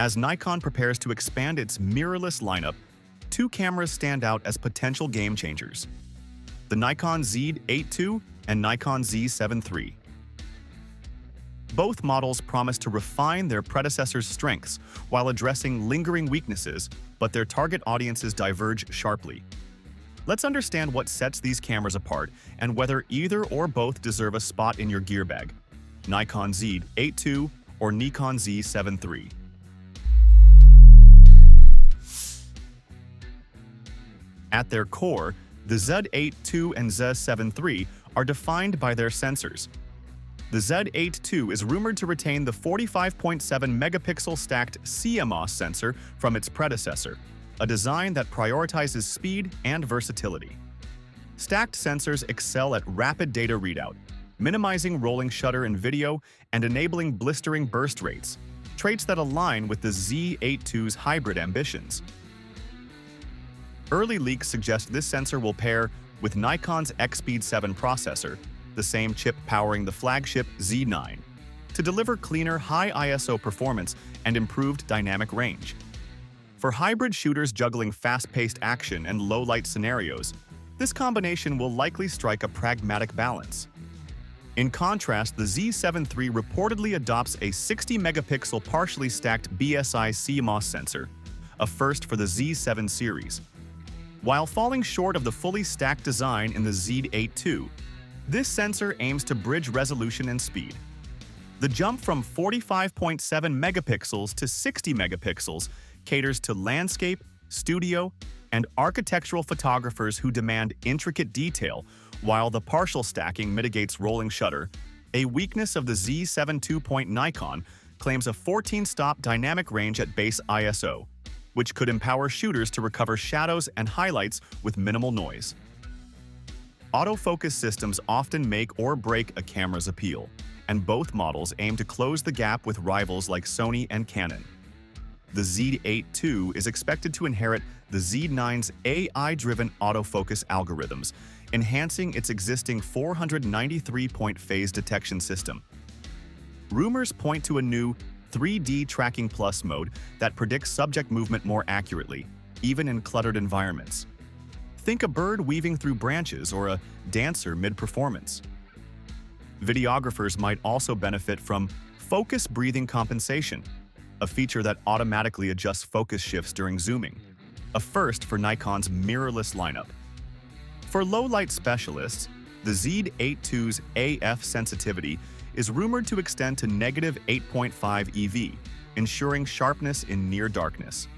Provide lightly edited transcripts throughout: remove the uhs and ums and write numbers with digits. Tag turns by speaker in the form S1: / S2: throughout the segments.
S1: As Nikon prepares to expand its mirrorless lineup, two cameras stand out as potential game changers: the Nikon Z8 II and Nikon Z7 III. Both models promise to refine their predecessors' strengths while addressing lingering weaknesses, but their target audiences diverge sharply. Let's understand what sets these cameras apart and whether either or both deserve a spot in your gear bag: Nikon Z8 II or Nikon Z7 III. At their core, the Z8 II and Z7 III are defined by their sensors. The Z8 II is rumored to retain the 45.7 megapixel stacked CMOS sensor from its predecessor, a design that prioritizes speed and versatility. Stacked sensors excel at rapid data readout, minimizing rolling shutter in video and enabling blistering burst rates, traits that align with the Z8 II's hybrid ambitions. Early leaks suggest this sensor will pair with Nikon's X-Speed 7 processor, the same chip powering the flagship Z9, to deliver cleaner, high ISO performance and improved dynamic range. For hybrid shooters juggling fast-paced action and low-light scenarios, this combination will likely strike a pragmatic balance. In contrast, the Z7 III reportedly adopts a 60-megapixel partially stacked BSI CMOS sensor, a first for the Z7 series. While falling short of the fully stacked design in the Z8 II, this sensor aims to bridge resolution and speed. The jump from 45.7 megapixels to 60 megapixels caters to landscape, studio, and architectural photographers who demand intricate detail, while the partial stacking mitigates rolling shutter. A weakness of the Z7 II. Nikon claims a 14-stop dynamic range at base ISO, which could empower shooters to recover shadows and highlights with minimal noise. Autofocus systems often make or break a camera's appeal, and both models aim to close the gap with rivals like Sony and Canon. The Z8 II is expected to inherit the Z9's AI-driven autofocus algorithms, enhancing its existing 493-point phase detection system. Rumors point to a new 3D Tracking Plus mode that predicts subject movement more accurately, even in cluttered environments. Think a bird weaving through branches or a dancer mid-performance. Videographers might also benefit from focus breathing compensation, a feature that automatically adjusts focus shifts during zooming, a first for Nikon's mirrorless lineup. For low-light specialists, the Z8 II's AF sensitivity is rumored to extend to negative 8.5 EV, ensuring sharpness in near darkness.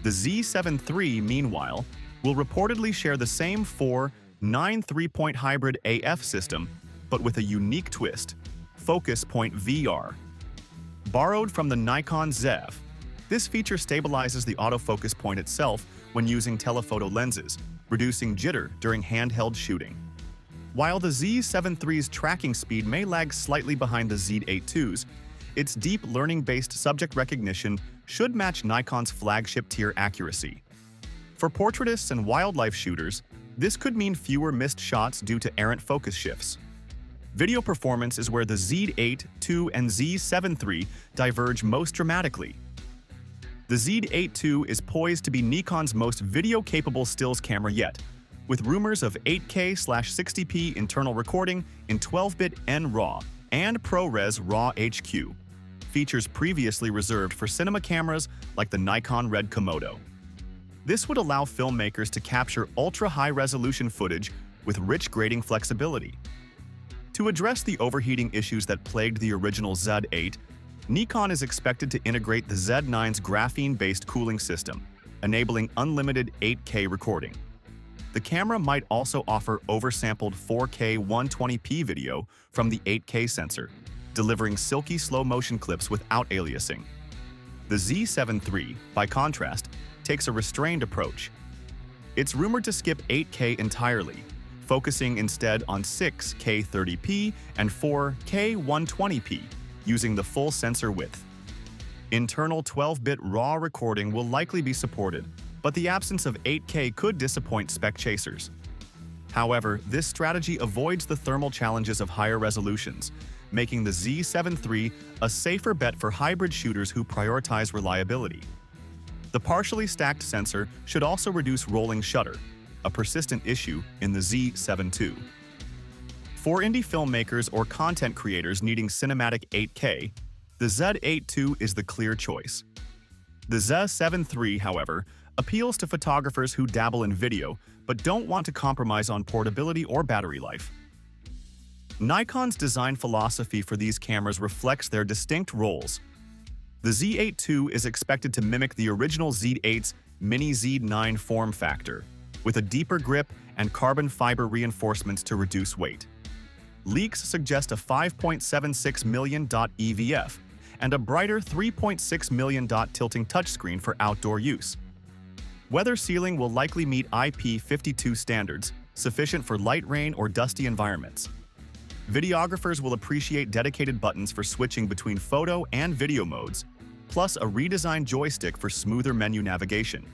S1: The Z7 III, meanwhile, will reportedly share the same 4-9 3-point hybrid AF system, but with a unique twist: Focus Point VR. Borrowed from the Nikon Z7, this feature stabilizes the autofocus point itself when using telephoto lenses, reducing jitter during handheld shooting. While the Z7 III's tracking speed may lag slightly behind the Z8 II's, its deep learning-based subject recognition should match Nikon's flagship-tier accuracy. For portraitists and wildlife shooters, this could mean fewer missed shots due to errant focus shifts. Video performance is where the Z8 II and Z7 III diverge most dramatically. The Z8 II is poised to be Nikon's most video-capable stills camera yet, with rumors of 8K/60p internal recording in 12-bit NRAW and ProRes RAW HQ, features previously reserved for cinema cameras like the Nikon Red Komodo. This would allow filmmakers to capture ultra-high-resolution footage with rich grading flexibility. To address the overheating issues that plagued the original Z8, Nikon is expected to integrate the Z9's graphene-based cooling system, enabling unlimited 8K recording. The camera might also offer oversampled 4K 120p video from the 8K sensor, delivering silky slow-motion clips without aliasing. The Z7 III, by contrast, takes a restrained approach. It's rumored to skip 8K entirely, focusing instead on 6K 30p and 4K 120p, using the full sensor width. Internal 12-bit RAW recording will likely be supported, but the absence of 8K could disappoint spec chasers. However, this strategy avoids the thermal challenges of higher resolutions, making the Z7 III a safer bet for hybrid shooters who prioritize reliability. The partially stacked sensor should also reduce rolling shutter, a persistent issue in the Z7 II. For indie filmmakers or content creators needing cinematic 8K, the Z8 II is the clear choice. The Z7 III, however, appeals to photographers who dabble in video but don't want to compromise on portability or battery life. Nikon's design philosophy for these cameras reflects their distinct roles. The Z8 II is expected to mimic the original Z8's Mini Z9 form factor, with a deeper grip and carbon fiber reinforcements to reduce weight. Leaks suggest a 5.76 million EVF and a brighter 3.6 million tilting touchscreen for outdoor use. Weather sealing will likely meet IP52 standards, sufficient for light rain or dusty environments. Videographers will appreciate dedicated buttons for switching between photo and video modes, plus a redesigned joystick for smoother menu navigation.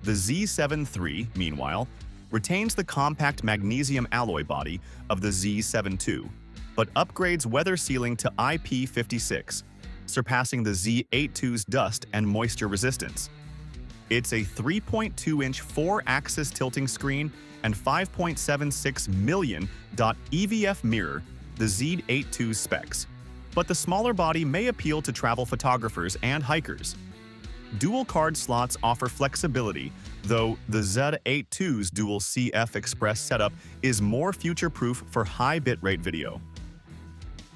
S1: The Z7 III, meanwhile, retains the compact magnesium alloy body of the Z7 II, but upgrades weather sealing to IP56, surpassing the Z8 II's dust and moisture resistance. It's a 3.2-inch 4-axis tilting screen and 5.76 million EVF mirror, the Z8 II's specs. But the smaller body may appeal to travel photographers and hikers. Dual card slots offer flexibility, though the Z8 II's dual CF Express setup is more future-proof for high bitrate video.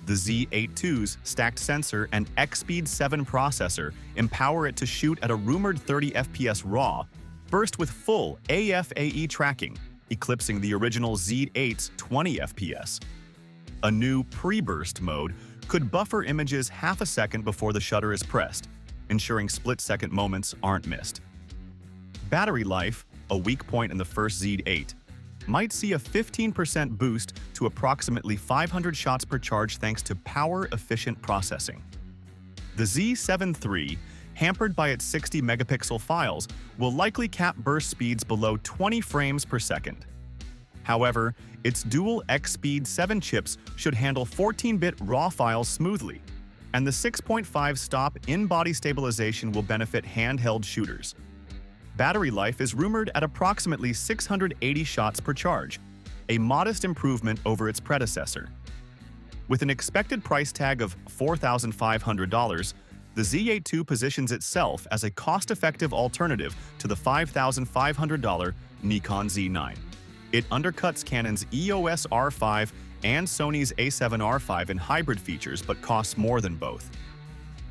S1: The Z8 II's stacked sensor and X-Speed 7 processor empower it to shoot at a rumored 30 FPS RAW, burst with full AF/AE tracking, eclipsing the original Z8's 20 FPS. A new pre-burst mode could buffer images half a second before the shutter is pressed, ensuring split-second moments aren't missed. Battery life, a weak point in the first Z8, might see a 15% boost to approximately 500 shots per charge thanks to power-efficient processing. The Z7 III, hampered by its 60-megapixel files, will likely cap burst speeds below 20 frames per second. However, its dual X-Speed 7 chips should handle 14-bit RAW files smoothly, and the 6.5-stop in-body stabilization will benefit handheld shooters. Battery life is rumored at approximately 680 shots per charge, a modest improvement over its predecessor. With an expected price tag of $4,500, the Z8 II positions itself as a cost-effective alternative to the $5,500 Nikon Z9. It undercuts Canon's EOS R5 and Sony's A7 R5 in hybrid features but costs more than both.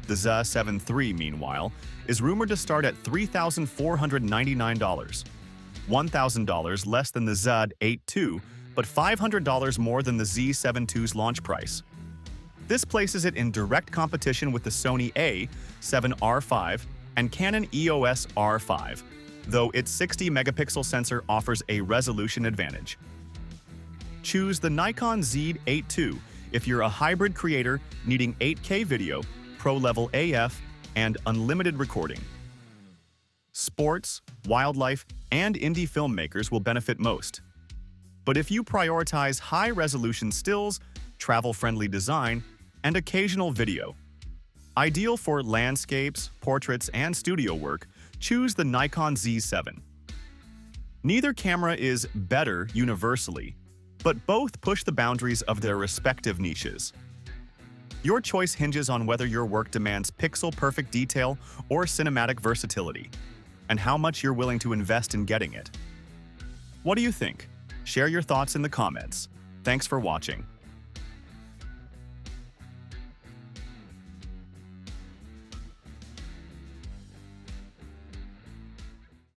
S1: The Z7 III, meanwhile, is rumored to start at $3,499, $1,000 less than the Z8 II, but $500 more than the Z7 II's launch price. This places it in direct competition with the Sony A7 R5 and Canon EOS R5, though its 60-megapixel sensor offers a resolution advantage. Choose the Nikon Z8 II if you're a hybrid creator needing 8K video, pro-level AF, and unlimited recording. Sports, wildlife, and indie filmmakers will benefit most. But if you prioritize high-resolution stills, travel-friendly design, and occasional video, ideal for landscapes, portraits, and studio work, choose the Nikon Z7. Neither camera is better universally, but both push the boundaries of their respective niches. Your choice hinges on whether your work demands pixel-perfect detail or cinematic versatility, and how much you're willing to invest in getting it. What do you think? Share your thoughts in the comments. Thanks for watching.